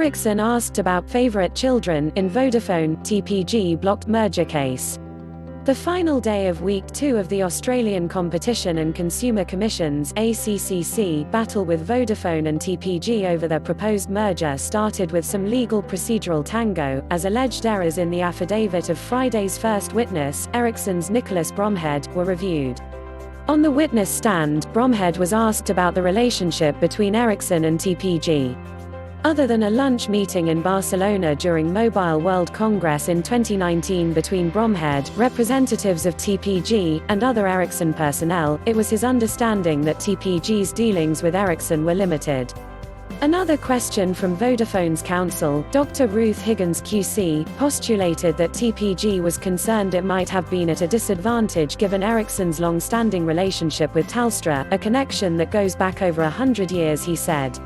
Ericsson asked about favorite children in Vodafone TPG blocked merger case. The final day of Week 2 of the Australian Competition and Consumer Commission's ACCC battle with Vodafone and TPG over their proposed merger started with some legal procedural tango, as alleged errors in the affidavit of Friday's first witness, Ericsson's Nicholas Bromhead, were reviewed. On the witness stand, Bromhead was asked about the relationship between Ericsson and TPG. Other than a lunch meeting in Barcelona during Mobile World Congress in 2019 between Bromhead, representatives of TPG, and other Ericsson personnel, it was his understanding that TPG's dealings with Ericsson were limited. Another question from Vodafone's counsel, Dr. Ruth Higgins QC, postulated that TPG was concerned it might have been at a disadvantage given Ericsson's long-standing relationship with Telstra, a connection that goes back over 100 years, he said.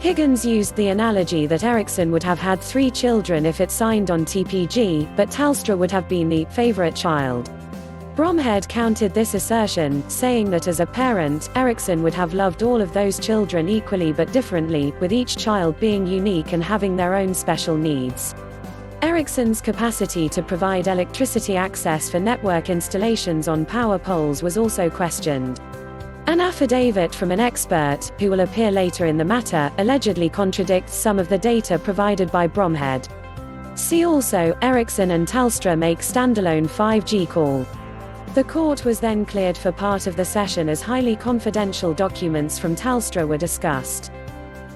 Higgins used the analogy that Ericsson would have had 3 children if it signed on TPG, but Telstra would have been the favorite child. Bromhead countered this assertion, saying that as a parent, Ericsson would have loved all of those children equally but differently, with each child being unique and having their own special needs. Ericsson's capacity to provide electricity access for network installations on power poles was also questioned. An affidavit from an expert, who will appear later in the matter, allegedly contradicts some of the data provided by Bromhead. See also, Ericsson and Telstra make standalone 5G call. The court was then cleared for part of the session as highly confidential documents from Telstra were discussed.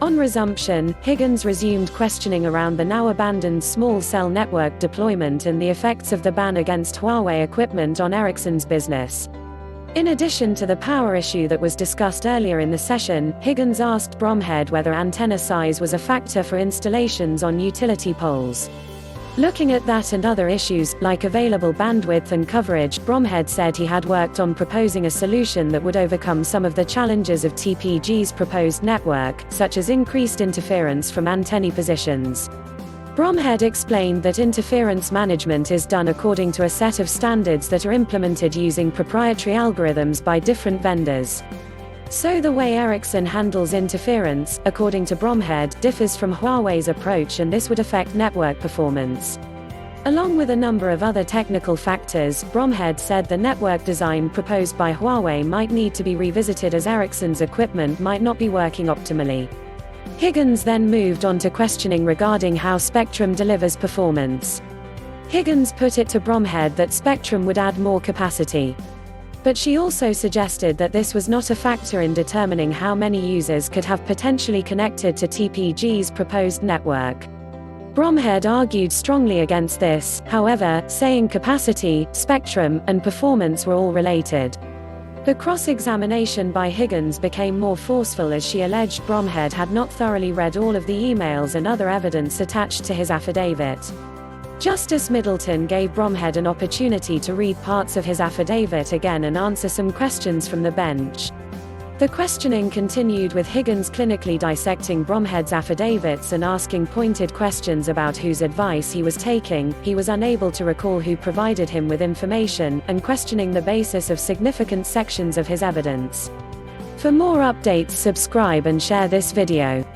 On resumption, Higgins resumed questioning around the now abandoned small cell network deployment and the effects of the ban against Huawei equipment on Ericsson's business. In addition to the power issue that was discussed earlier in the session, Higgins asked Bromhead whether antenna size was a factor for installations on utility poles. Looking at that and other issues, like available bandwidth and coverage, Bromhead said he had worked on proposing a solution that would overcome some of the challenges of TPG's proposed network, such as increased interference from antennae positions. Bromhead explained that interference management is done according to a set of standards that are implemented using proprietary algorithms by different vendors. So the way Ericsson handles interference, according to Bromhead, differs from Huawei's approach, and this would affect network performance. Along with a number of other technical factors, Bromhead said the network design proposed by Huawei might need to be revisited as Ericsson's equipment might not be working optimally. Higgins then moved on to questioning regarding how Spectrum delivers performance. Higgins put it to Bromhead that Spectrum would add more capacity. But she also suggested that this was not a factor in determining how many users could have potentially connected to TPG's proposed network. Bromhead argued strongly against this, however, saying capacity, spectrum, and performance were all related. The cross-examination by Higgins became more forceful as she alleged Bromhead had not thoroughly read all of the emails and other evidence attached to his affidavit. Justice Middleton gave Bromhead an opportunity to read parts of his affidavit again and answer some questions from the bench. The questioning continued with Higgins clinically dissecting Bromhead's affidavits and asking pointed questions about whose advice he was taking. He was unable to recall who provided him with information, and questioning the basis of significant sections of his evidence. For more updates, subscribe and share this video.